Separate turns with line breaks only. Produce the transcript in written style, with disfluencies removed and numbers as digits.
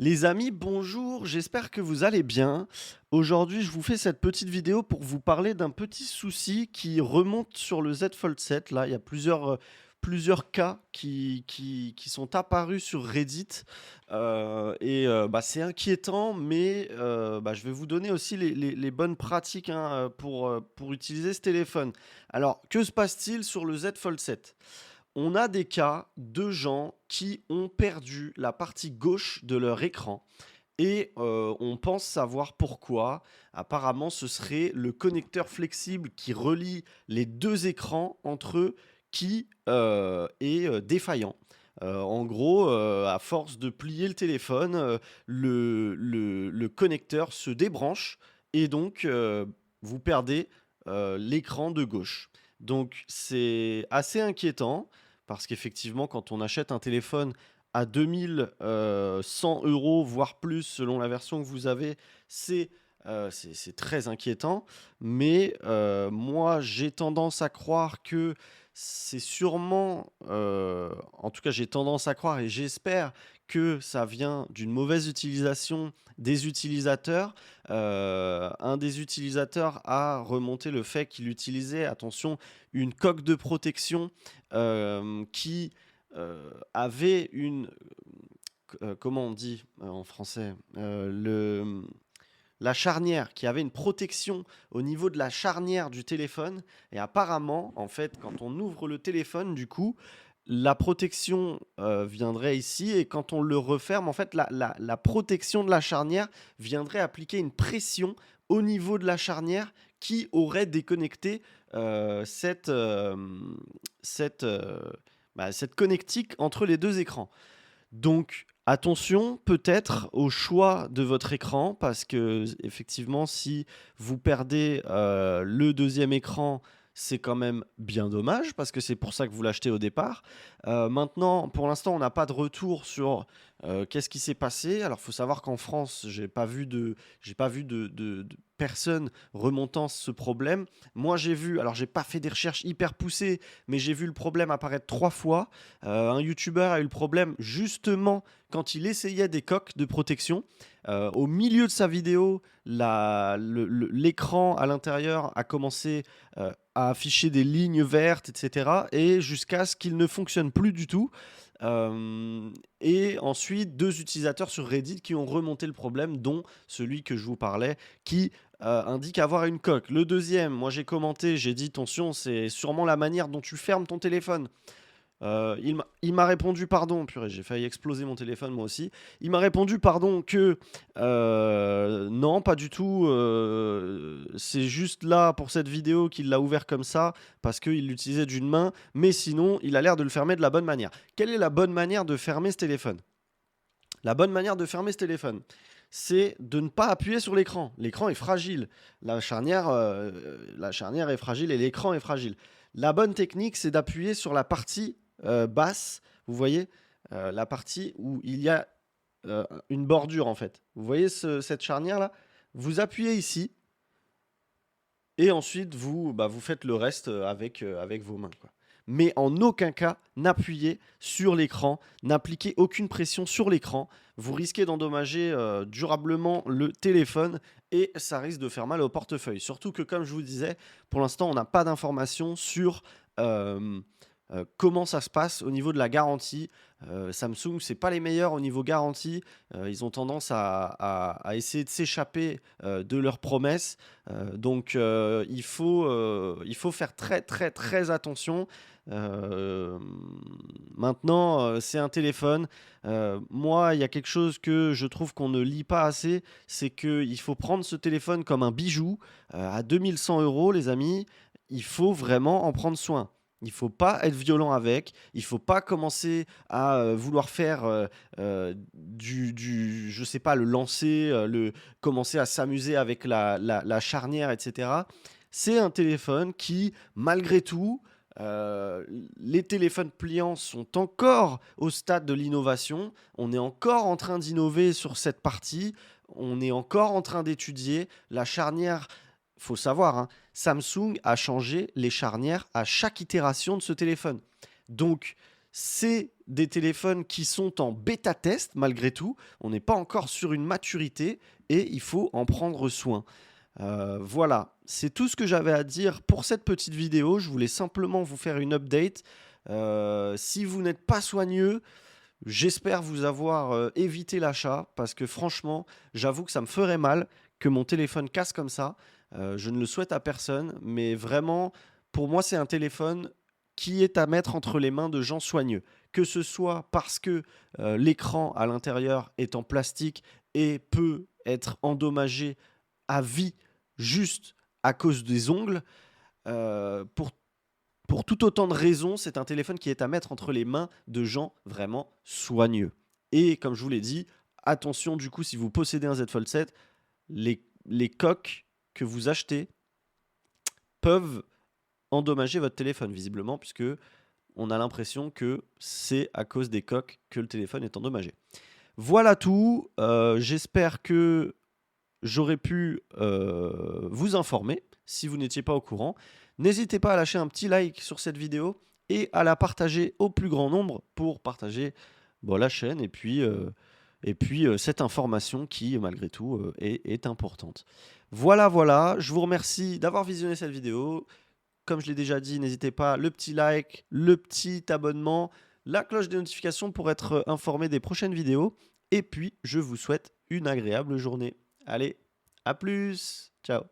Les amis, bonjour, j'espère que vous allez bien. Aujourd'hui, je vous fais cette petite vidéo pour vous parler d'un petit souci qui remonte sur le Z Fold 7. Là, il y a plusieurs cas qui sont apparus sur Reddit. C'est inquiétant, mais je vais vous donner aussi les bonnes pratiques hein, pour utiliser ce téléphone. Alors, que se passe-t-il sur le Z Fold 7? On a des cas de gens qui ont perdu la partie gauche de leur écran et on pense savoir pourquoi. Apparemment, ce serait le connecteur flexible qui relie les 2 écrans entre eux qui, est, défaillant. En gros, à force de plier le téléphone, le connecteur se débranche et donc vous perdez, l'écran de gauche. Donc c'est assez inquiétant parce qu'effectivement, quand on achète un téléphone à 2 100 €, voire plus selon la version que vous avez, c'est très inquiétant. Mais moi, j'ai tendance à croire que c'est sûrement, en tout cas, j'ai tendance à croire et j'espère que ça vient d'une mauvaise utilisation des utilisateurs. Un des utilisateurs a remonté le fait qu'il utilisait, attention, une coque de protection, qui, avait une, comment on dit, en français? La charnière, qui avait une protection au niveau de la charnière du téléphone et apparemment, en fait, quand on ouvre le téléphone, du coup, la protection, viendrait ici et quand on le referme, en fait, la protection de la charnière viendrait appliquer une pression au niveau de la charnière qui aurait déconnecté, cette, cette connectique entre les 2 écrans. Donc attention peut-être au choix de votre écran parce que effectivement, si vous perdez, le deuxième écran, c'est quand même bien dommage parce que c'est pour ça que vous l'achetez au départ. Maintenant, pour l'instant, on n'a pas de retour sur, qu'est-ce qui s'est passé. Alors, il faut savoir qu'en France, j'ai pas vu de personnes remontant ce problème. Moi, j'ai vu, alors j'ai pas fait des recherches hyper poussées, mais j'ai vu le problème apparaître 3 fois. Un youtubeur a eu le problème justement quand il essayait des coques de protection. Au milieu de sa vidéo, l'écran à l'intérieur a commencé à afficher des lignes vertes, etc. Et jusqu'à ce qu'il ne fonctionne plus du tout. Et ensuite, 2 utilisateurs sur Reddit qui ont remonté le problème, dont celui que je vous parlais, qui indique avoir une coque. Le deuxième, moi j'ai commenté, j'ai dit attention, c'est sûrement la manière dont tu fermes ton téléphone. Il m'a répondu pardon, purée, j'ai failli exploser mon téléphone moi aussi. Il m'a répondu pardon que non, pas du tout. C'est juste là pour cette vidéo qu'il l'a ouvert comme ça parce qu'il l'utilisait d'une main, mais sinon il a l'air de le fermer de la bonne manière. Quelle est la bonne manière de fermer ce téléphone? La bonne manière de fermer ce téléphone, c'est de ne pas appuyer sur l'écran. L'écran est fragile. La charnière est fragile et l'écran est fragile. La bonne technique, c'est d'appuyer sur la partie basse. Vous voyez, la partie où il y a une bordure en fait. Vous voyez cette charnière là? Vous appuyez ici et ensuite vous faites le reste avec vos mains, quoi. Mais en aucun cas, n'appuyez sur l'écran, n'appliquez aucune pression sur l'écran. Vous risquez d'endommager durablement le téléphone et ça risque de faire mal au portefeuille. Surtout que, comme je vous disais, pour l'instant, on n'a pas d'informations sur euh, comment ça se passe au niveau de la garantie. Samsung, c'est pas les meilleurs au niveau garantie. Ils ont tendance à essayer de s'échapper de leurs promesses. Il faut faire très très très attention. Euh, Maintenant, c'est un téléphone. Moi, il y a quelque chose que je trouve qu'on ne lit pas assez, c'est qu'il faut prendre ce téléphone comme un bijou à 2 100 €, les amis. Il faut vraiment en prendre soin. Il faut pas être violent avec, il faut pas commencer à vouloir faire je sais pas, le lancer, commencer à s'amuser avec la charnière, etc. C'est un téléphone qui, malgré tout, les téléphones pliants sont encore au stade de l'innovation. On est encore en train d'innover sur cette partie. On est encore en train d'étudier la charnière. Faut savoir, hein, Samsung a changé les charnières à chaque itération de ce téléphone. Donc, c'est des téléphones qui sont en bêta test malgré tout. On n'est pas encore sur une maturité et il faut en prendre soin. Voilà, c'est tout ce que j'avais à dire pour cette petite vidéo. Je voulais simplement vous faire une update. Si vous n'êtes pas soigneux, j'espère vous avoir évité l'achat parce que franchement, j'avoue que ça me ferait mal que mon téléphone casse comme ça. Je ne le souhaite à personne, mais vraiment, pour moi, c'est un téléphone qui est à mettre entre les mains de gens soigneux. Que ce soit parce que l'écran à l'intérieur est en plastique et peut être endommagé à vie juste à cause des ongles. Pour tout autant de raisons, c'est un téléphone qui est à mettre entre les mains de gens vraiment soigneux. Et comme je vous l'ai dit, attention du coup, si vous possédez un Z Fold 7, les coques que vous achetez peuvent endommager votre téléphone, visiblement, puisque on a l'impression que c'est à cause des coques que le téléphone est endommagé. Voilà tout. J'espère que j'aurais pu vous informer si vous n'étiez pas au courant. N'hésitez pas à lâcher un petit like sur cette vidéo et à la partager au plus grand nombre pour partager la chaîne et puis cette information qui, malgré tout, est importante. Voilà, je vous remercie d'avoir visionné cette vidéo. Comme je l'ai déjà dit, n'hésitez pas, le petit like, le petit abonnement, la cloche des notifications pour être informé des prochaines vidéos. Et puis, je vous souhaite une agréable journée. Allez, à plus, ciao.